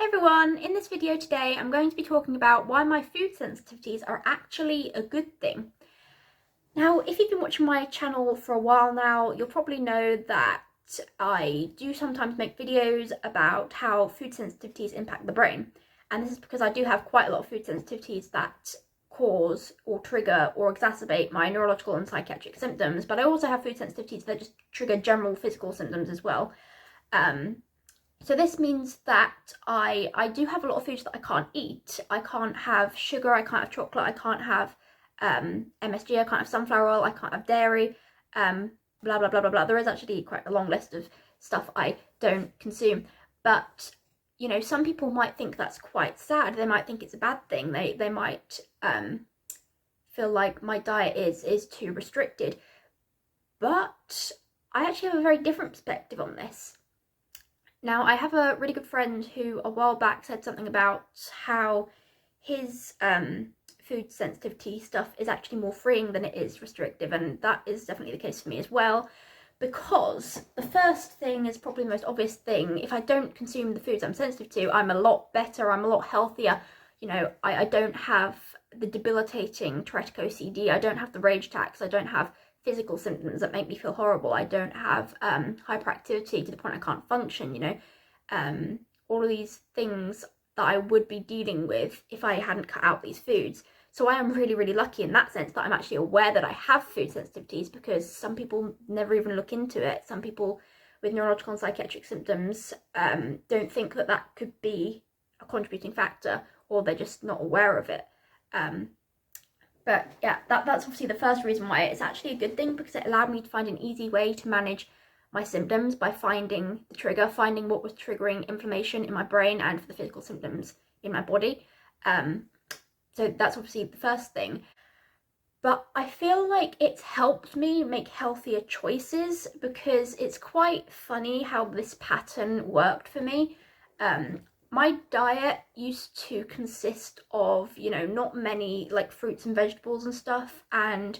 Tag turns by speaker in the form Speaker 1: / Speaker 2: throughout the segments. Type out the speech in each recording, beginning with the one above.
Speaker 1: Hey everyone, in this video today I'm going to be talking about why my food sensitivities are actually a good thing. Now, if you've been watching my channel for a while now, you'll probably know that I do sometimes make videos about how food sensitivities impact the brain. And this is because I do have quite a lot of food sensitivities that cause or trigger or exacerbate my neurological and psychiatric symptoms, but I also have food sensitivities that just trigger general physical symptoms as well. So this means that I do have a lot of foods that I can't eat. I can't have sugar, I can't have chocolate, I can't have MSG, I can't have sunflower oil, I can't have dairy, blah, blah, blah, blah, blah. There is actually quite a long list of stuff I don't consume. But, you know, some people might think that's quite sad. They might think it's a bad thing. They might feel like my diet is too restricted. But I actually have a very different perspective on this. Now, I have a really good friend who a while back said something about how his food sensitivity stuff is actually more freeing than it is restrictive, and that is definitely the case for me as well, because the first thing is probably the most obvious thing. If I don't consume the foods I'm sensitive to, I'm a lot better, I'm a lot healthier. You know, I don't have the debilitating Tourettic OCD, I don't have the rage attacks, I don't have physical symptoms that make me feel horrible, I don't have hyperactivity to the point I can't function, you know, all of these things that I would be dealing with if I hadn't cut out these foods. So I am really, really lucky in that sense that I'm actually aware that I have food sensitivities, because some people never even look into it. Some people with neurological and psychiatric symptoms don't think that that could be a contributing factor, or they're just not aware of it. But yeah, that's obviously the first reason why it's actually a good thing, because it allowed me to find an easy way to manage my symptoms by finding the trigger, finding what was triggering inflammation in my brain and for the physical symptoms in my body. So that's obviously the first thing. But I feel like it's helped me make healthier choices, because it's quite funny how this pattern worked for me. My diet used to consist of, you know, not many like fruits and vegetables and stuff, and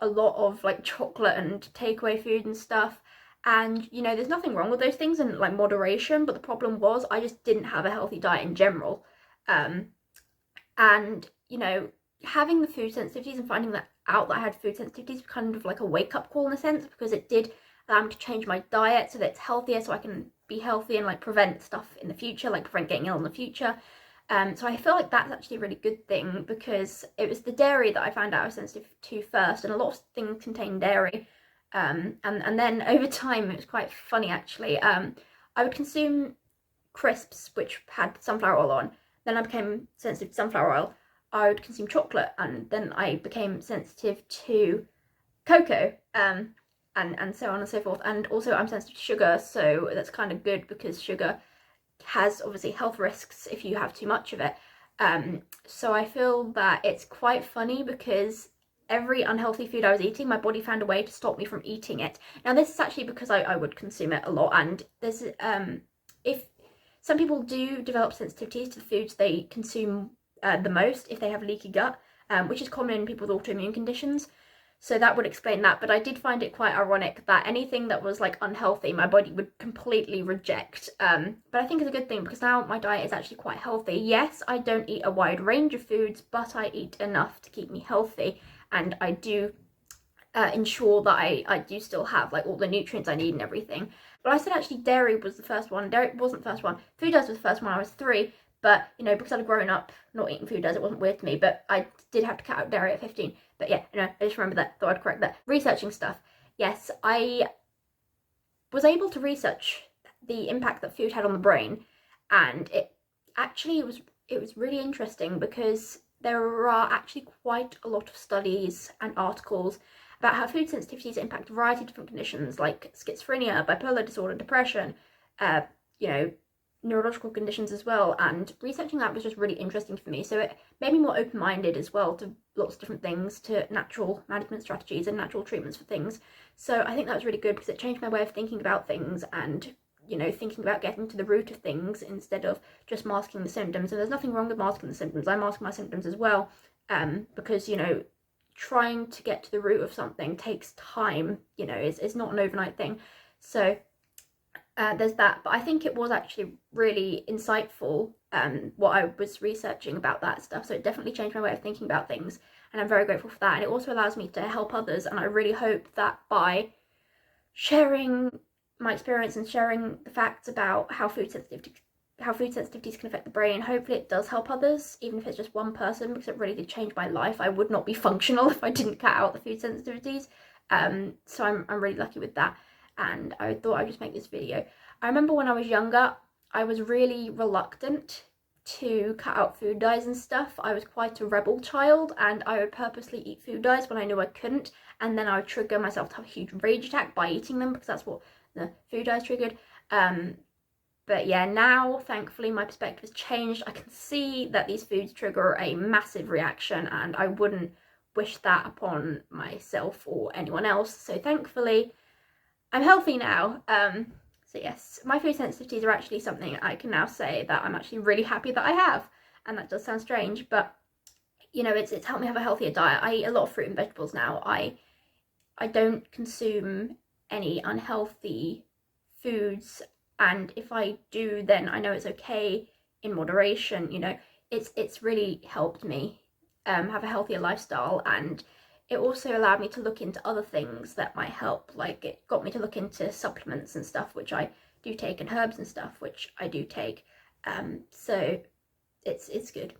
Speaker 1: a lot of like chocolate and takeaway food and stuff. And, you know, there's nothing wrong with those things in like moderation, but the problem was I just didn't have a healthy diet in general. And, you know, having the food sensitivities and finding that out that I had food sensitivities was kind of like a wake-up call in a sense, because it did allow me to change my diet so that it's healthier, so I can be healthy and like prevent stuff in the future, like prevent getting ill in the future. So I feel like that's actually a really good thing, because it was the dairy that I found out I was sensitive to first, and a lot of things contain dairy. And then over time, it was quite funny actually. I would consume crisps which had sunflower oil on, then I became sensitive to sunflower oil. I would consume chocolate, and then I became sensitive to cocoa, and so on and so forth. And also I'm sensitive to sugar, so that's kind of good, because sugar has obviously health risks if you have too much of it. So I feel that it's quite funny, because every unhealthy food I was eating, my body found a way to stop me from eating it. Now this is actually because I would consume it a lot, and there's if some people do develop sensitivities to the foods they consume the most if they have leaky gut, which is common in people with autoimmune conditions. So that would explain that. But I did find it quite ironic that anything that was like unhealthy, my body would completely reject. But I think it's a good thing, because now my diet is actually quite healthy. Yes, I don't eat a wide range of foods, but I eat enough to keep me healthy. And I do ensure that I do still have like all the nutrients I need and everything. But I said actually dairy was the first one. Dairy wasn't the first one. Food dyes was the first one. I was 3. But, you know, because I'd grown up not eating food dyes, it wasn't weird to me. But I did have to cut out dairy at 15. But yeah, you know, I just remember that, thought I'd correct that. Researching stuff. Yes, I was able to research the impact that food had on the brain. And it was really interesting, because there are actually quite a lot of studies and articles about how food sensitivities impact a variety of different conditions like schizophrenia, bipolar disorder, depression, you know, neurological conditions as well. And researching that was just really interesting for me. So it made me more open-minded as well to lots of different things, to natural management strategies and natural treatments for things. So I think that was really good, because it changed my way of thinking about things, and, you know, thinking about getting to the root of things instead of just masking the symptoms. And there's nothing wrong with masking the symptoms. I mask my symptoms as well, because, you know, trying to get to the root of something takes time, you know, it's not an overnight thing. So there's that. But I think it was actually really insightful, what I was researching about that stuff. So it definitely changed my way of thinking about things, and I'm very grateful for that. And it also allows me to help others, and I really hope that by sharing my experience and sharing the facts about how food sensitivities can affect the brain, hopefully it does help others, even if it's just one person, because it really did change my life. I would not be functional if I didn't cut out the food sensitivities. So I'm really lucky with that, and I thought I'd just make this video. I remember when I was younger, I was really reluctant to cut out food dyes and stuff. I was quite a rebel child, and I would purposely eat food dyes when I knew I couldn't, and then I would trigger myself to have a huge rage attack by eating them, because that's what the food dyes triggered. But yeah, now thankfully my perspective has changed. I can see that these foods trigger a massive reaction, and I wouldn't wish that upon myself or anyone else. So thankfully I'm healthy now. So yes, my food sensitivities are actually something I can now say that I'm actually really happy that I have. And that does sound strange, but you know, it's helped me have a healthier diet. I eat a lot of fruit and vegetables now. I don't consume any unhealthy foods, and if I do, then I know it's okay in moderation. You know, it's really helped me have a healthier lifestyle, and it also allowed me to look into other things that might help. Like, it got me to look into supplements and stuff, which I do take, and herbs and stuff, which I do take. So it's good.